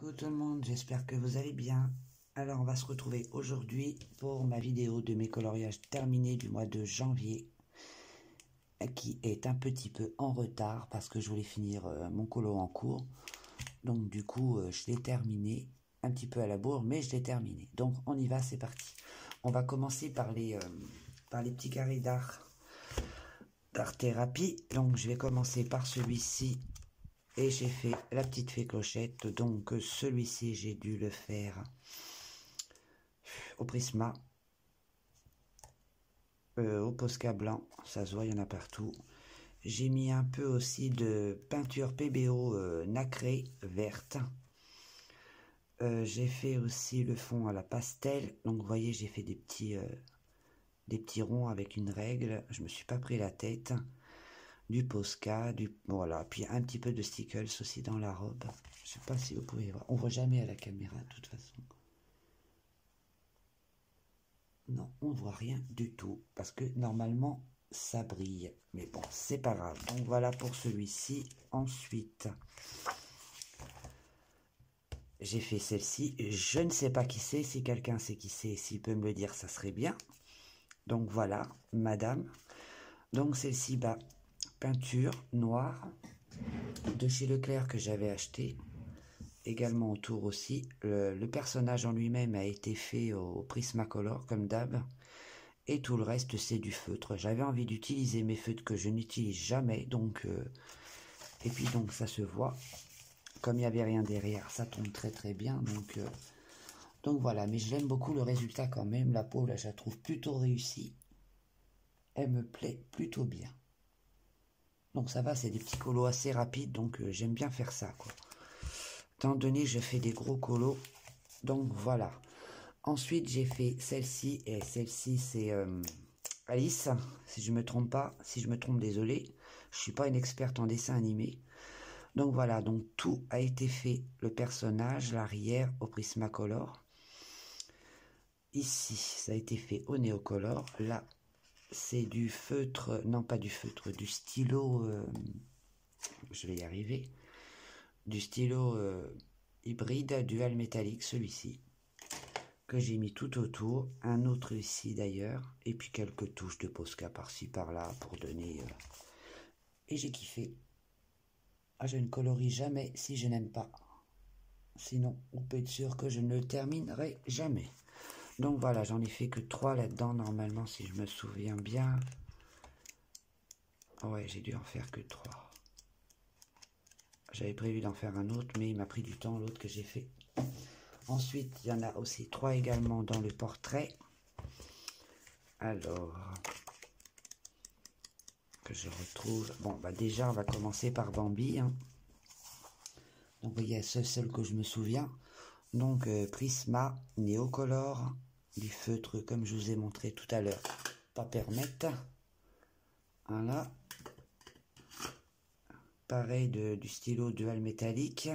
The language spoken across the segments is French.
Coucou tout le monde, j'espère que vous allez bien. Alors on va se retrouver aujourd'hui pour ma vidéo de mes coloriages terminés du mois de janvier, qui est un petit peu en retard parce que je voulais finir mon colo en cours. Donc du coup je l'ai terminé, un petit peu à la bourre, mais je l'ai terminé. Donc on y va, c'est parti. On va commencer par les petits carrés d'art thérapie. Donc je vais commencer par celui-ci. Et j'ai fait la petite fée clochette, donc celui-ci j'ai dû le faire au Prisma, au Posca blanc, ça se voit, il y en a partout. J'ai mis un peu aussi de peinture PBO nacrée verte. J'ai fait aussi le fond à la pastel, donc vous voyez j'ai fait des petits ronds avec une règle, je me suis pas pris la tête. Du Posca, voilà, puis un petit peu de stickles aussi dans la robe. Je sais pas si vous pouvez voir. On voit jamais à la caméra de toute façon. Non, on voit rien du tout parce que normalement ça brille. Mais bon, c'est pas grave. Donc voilà pour celui-ci. Ensuite, j'ai fait celle-ci. Je ne sais pas qui c'est. Si quelqu'un sait qui c'est, s'il peut me le dire, ça serait bien. Donc voilà, madame. Donc celle-ci, bah, peinture noire de chez Leclerc que j'avais acheté, également autour aussi. Le personnage en lui-même a été fait au Prismacolor comme d'hab, et tout le reste c'est du feutre. J'avais envie d'utiliser mes feutres que je n'utilise jamais, donc et puis donc ça se voit, comme il n'y avait rien derrière, ça tombe très très bien, donc voilà. Mais je l'aime beaucoup, le résultat quand même. La peau là je la trouve plutôt réussie, elle me plaît plutôt bien. Donc ça va, c'est des petits colos assez rapides, donc j'aime bien faire ça, quoi. Étant donné je fais des gros colos, donc voilà. Ensuite j'ai fait celle-ci, et celle-ci c'est Alice, si je me trompe pas. Si je me trompe, désolé, je suis pas une experte en dessin animé. Donc voilà, donc tout a été fait, le personnage, l'arrière au Prismacolor. Ici ça a été fait au Neocolor. Là c'est du feutre, non pas du feutre, du stylo, je vais y arriver, du stylo hybride dual métallique, celui-ci, que j'ai mis tout autour, un autre ici d'ailleurs, et puis quelques touches de Posca par-ci par-là pour donner... Et j'ai kiffé. Ah, je ne colorie jamais si je n'aime pas. Sinon, on peut être sûr que je ne le terminerai jamais. Donc voilà, j'en ai fait que 3 là-dedans, normalement, si je me souviens bien. Ouais, j'ai dû en faire que 3. J'avais prévu d'en faire un autre, mais il m'a pris du temps, l'autre que j'ai fait. Ensuite, il y en a aussi 3 également dans le portrait. Alors, que je retrouve... Bon, bah déjà, on va commencer par Bambi. Hein. Donc, vous voyez, c'est seul que je me souviens. Donc, Prisma, Neocolor, du feutre, comme je vous ai montré tout à l'heure. Pas permettre. Voilà. Pareil, du stylo dual métallique.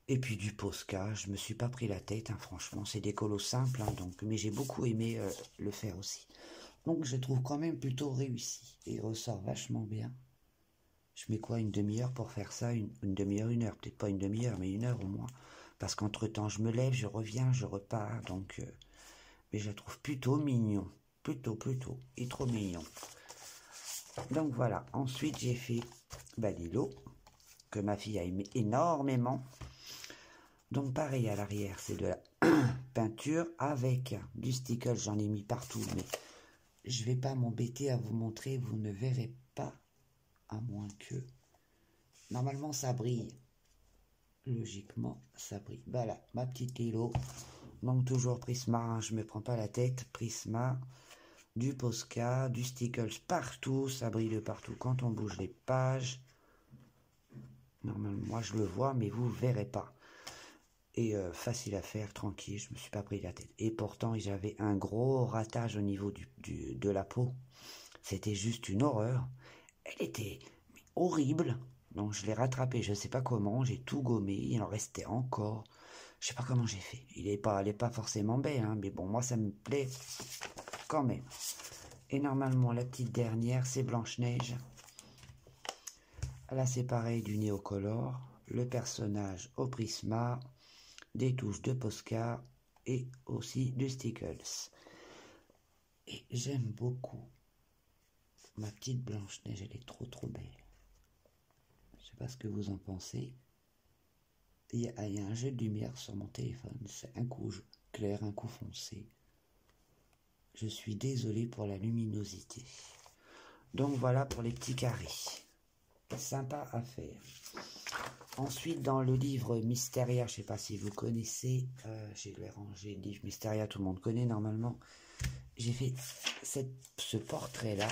Et puis du Posca, je me suis pas pris la tête, hein, franchement, c'est des colos simples, hein, donc, mais j'ai beaucoup aimé le faire aussi. Donc je trouve quand même plutôt réussi, et il ressort vachement bien. Je mets quoi, une demi-heure pour faire ça, une demi-heure, une heure, peut-être pas une demi-heure, mais une heure au moins, parce qu'entre temps je me lève, je reviens, je repars, donc, mais je la trouve plutôt mignon, plutôt, et trop mignon. Donc voilà, ensuite j'ai fait Lilo, que ma fille a aimé énormément. Donc pareil, à l'arrière, c'est de la peinture avec du stickle, j'en ai mis partout, mais je vais pas m'embêter à vous montrer, vous ne verrez pas, à moins que... Normalement, ça brille. Logiquement, ça brille. Voilà, ma petite Lilo. Donc toujours Prisma, hein, je me prends pas la tête. Prisma, du Posca, du stickles partout, ça brille de partout quand on bouge les pages. Normalement, moi je le vois, mais vous le verrez pas. Et facile à faire, tranquille, je me suis pas pris la tête. Et pourtant, j'avais un gros ratage au niveau de la peau. C'était juste une horreur. Elle était horrible. Donc je l'ai rattrapé, je sais pas comment, j'ai tout gommé, il en restait encore. Je sais pas comment j'ai fait. Elle est pas forcément belle, hein, mais bon, moi ça me plaît quand même. Et normalement, la petite dernière, c'est Blanche-Neige. Là, c'est pareil, du Neocolor. Le personnage au Prisma. des touches de Posca et aussi du Stickles. Et j'aime beaucoup ma petite Blanche-Neige, elle est trop belle. Je sais pas ce que vous en pensez. Il y a un jeu de lumière sur mon téléphone, c'est un coup clair, un coup foncé. Je suis désolé pour la luminosité. Donc voilà pour les petits carrés. Sympa à faire. Ensuite, dans le livre Mysteria, je ne sais pas si vous connaissez, j'ai rangé le livre Mysteria, tout le monde connaît normalement. J'ai fait ce portrait-là.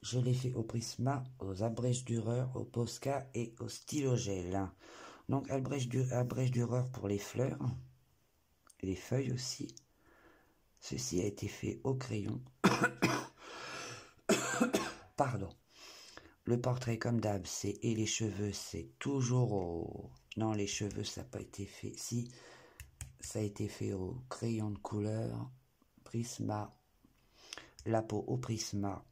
Je l'ai fait au Prisma, aux abrège-dureurs, au Posca et au stylo-gel. Donc, abrège-dureur pour les fleurs, et les feuilles aussi. Ceci a été fait au crayon. Pardon. Le portrait, comme d'hab, c'est et les cheveux, c'est toujours au... Non, les cheveux, ça n'a pas été fait. Si, ça a été fait au crayon de couleur, Prisma, la peau au Prisma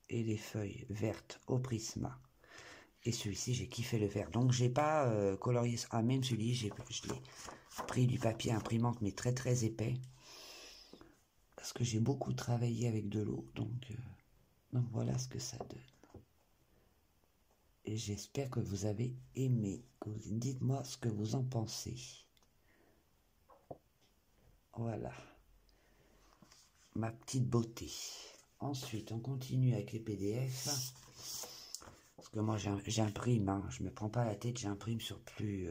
et les feuilles vertes au Prisma. Et celui-ci, j'ai kiffé le vert. Donc, j'ai pas colorié... Ah, même celui-ci, je l'ai pris du papier imprimante, mais très épais. Parce que j'ai beaucoup travaillé avec de l'eau. Donc, voilà ce que ça donne. Et j'espère que vous avez aimé. Dites-moi ce que vous en pensez. Voilà. Ma petite beauté. Ensuite, on continue avec les PDF. Parce que moi, j'imprime. Hein. Je ne me prends pas la tête, j'imprime sur plus...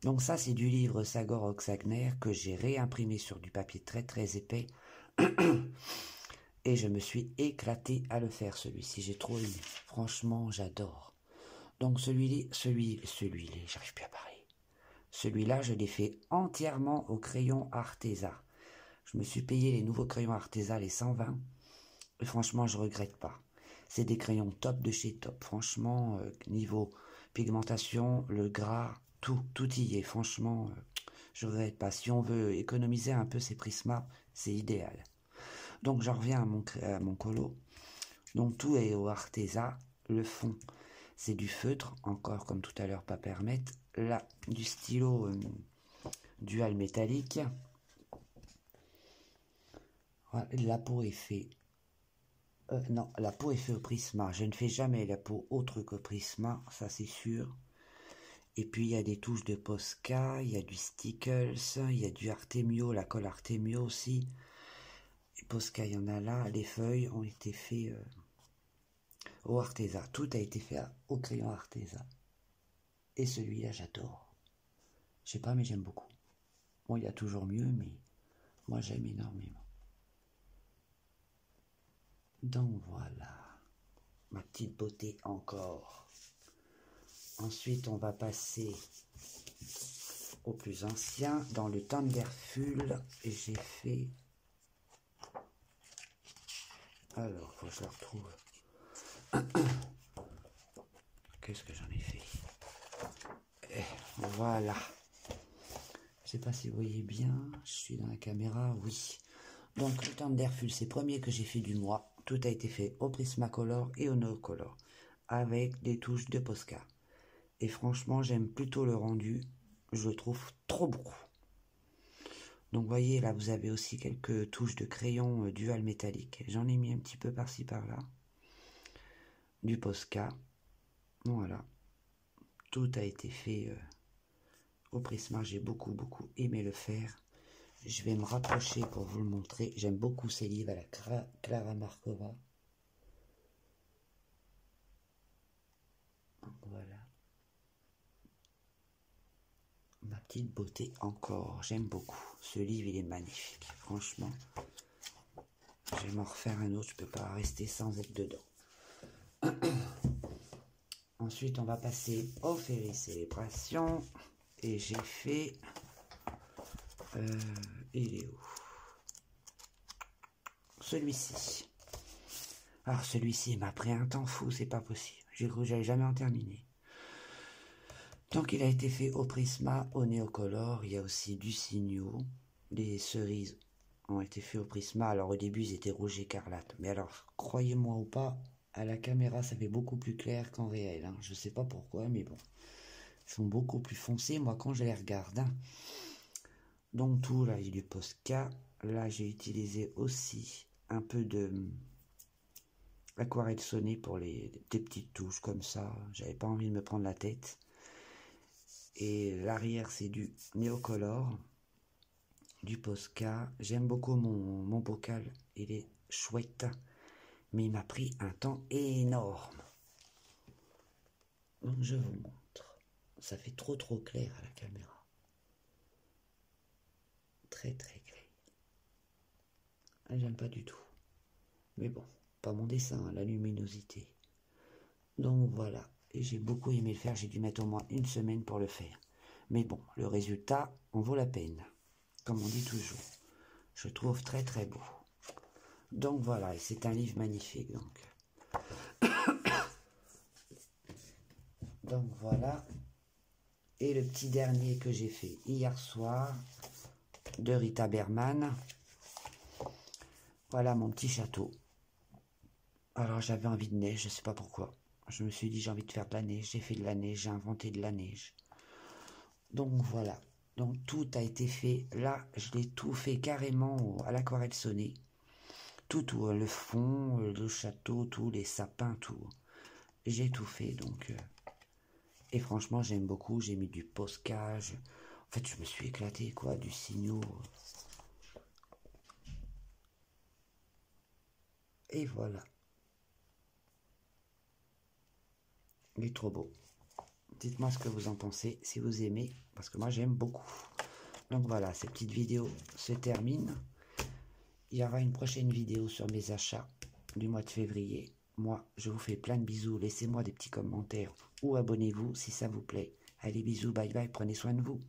Donc ça, c'est du livre Sagor Oxagner que j'ai réimprimé sur du papier très épais. Et je me suis éclaté à le faire, celui-ci. J'ai trop aimé. Franchement, j'adore. Donc celui-là, j'arrive plus à parler. Celui-là, je l'ai fait entièrement au crayon Arteza. Je me suis payé les nouveaux crayons Arteza, les 120. Et franchement, je regrette pas. C'est des crayons top de chez top. Franchement, niveau pigmentation, le gras, tout y est. Franchement, je regrette pas. Si on veut économiser un peu ces Prisma, c'est idéal. Donc, j'en reviens à mon colo. Donc, tout est au Arteza. Le fond, c'est du feutre, encore comme tout à l'heure, pas permettre. Là, du stylo dual métallique. Voilà, la peau est faite. Non, la peau est faite au Prisma. Je ne fais jamais la peau autre qu'au Prisma, ça c'est sûr. Et puis il y a des touches de Posca, il y a du Stickles, il y a du Artemio, la colle Artemio aussi. Et Posca, il y en a là. Les feuilles ont été faites au Arteza. Tout a été fait au crayon Arteza. Et celui-là, j'adore. Je sais pas, mais j'aime beaucoup. Bon, il y a toujours mieux, mais moi j'aime énormément. Donc voilà, ma petite beauté encore. Ensuite, on va passer au plus ancien. Dans le Thunderful, j'ai fait... Alors, faut que je le retrouve. Qu'est-ce que j'en ai fait? Voilà. Je sais pas si vous voyez bien. Je suis dans la caméra, oui. Donc, le Thunderful, c'est le premier que j'ai fait du mois. Tout a été fait au Prismacolor et au No-Color, avec des touches de Posca. Et franchement, j'aime plutôt le rendu. Je le trouve trop beau. Donc, vous voyez, là, vous avez aussi quelques touches de crayon dual métallique. J'en ai mis un petit peu par-ci, par-là. Du Posca. Voilà. Tout a été fait au Prisma. J'ai beaucoup aimé le faire. Je vais me rapprocher pour vous le montrer. J'aime beaucoup ces livres à la Clara Markova. Donc voilà. Ma petite beauté encore. J'aime beaucoup. Ce livre, il est magnifique. Franchement, je vais m'en refaire un autre. Je ne peux pas rester sans être dedans. Ensuite, on va passer aux Féries Célébrations. Et j'ai fait... il est où? Celui-ci. Alors celui-ci m'a pris un temps fou, c'est pas possible. J'ai cru que j'allais jamais en terminer. Donc il a été fait au Prisma, au Néocolor. Il y a aussi du Signo. Les cerises ont été faits au Prisma. Alors au début ils étaient rouges écarlates. Mais alors croyez-moi ou pas, à la caméra ça fait beaucoup plus clair qu'en réel. Hein. Je sais pas pourquoi, mais bon. sont beaucoup plus foncés, moi, quand je les regarde. Hein. Donc tout, là, il y a du Posca. Là, j'ai utilisé aussi un peu de aquarelle sonnée pour des petites touches comme ça. J'avais pas envie de me prendre la tête. Et l'arrière, c'est du Neocolor, du Posca. J'aime beaucoup mon bocal, il est chouette. Mais il m'a pris un temps énorme. Donc je vous montre. Ça fait trop clair à la caméra. Très clair. J'aime pas du tout. Mais bon, pas mon dessin, la luminosité. Donc voilà. Et j'ai beaucoup aimé le faire. J'ai dû mettre au moins une semaine pour le faire. Mais bon, le résultat en vaut la peine. Comme on dit toujours. Je trouve très beau. Donc voilà, et c'est un livre magnifique. Donc voilà. Et le petit dernier que j'ai fait hier soir, de Rita Berman. Voilà mon petit château. Alors j'avais envie de neige, je sais pas pourquoi. Je me suis dit j'ai envie de faire de la neige, j'ai fait de la neige, j'ai inventé de la neige. Donc voilà. Donc tout a été fait. Là, je l'ai tout fait carrément à l'aquarelle sonnée. Tout, le fond, le château, tout, les sapins, tout. J'ai tout fait, donc... Et franchement, j'aime beaucoup. J'ai mis du Posca. En fait, je me suis éclaté, quoi, du Signo. Et voilà. Il est trop beau. Dites-moi ce que vous en pensez, si vous aimez, parce que moi, j'aime beaucoup. Donc voilà, cette petite vidéo se termine. Il y aura une prochaine vidéo sur mes achats du mois de février. Moi, je vous fais plein de bisous. Laissez-moi des petits commentaires ou abonnez-vous si ça vous plaît. Allez, bisous, bye bye, prenez soin de vous.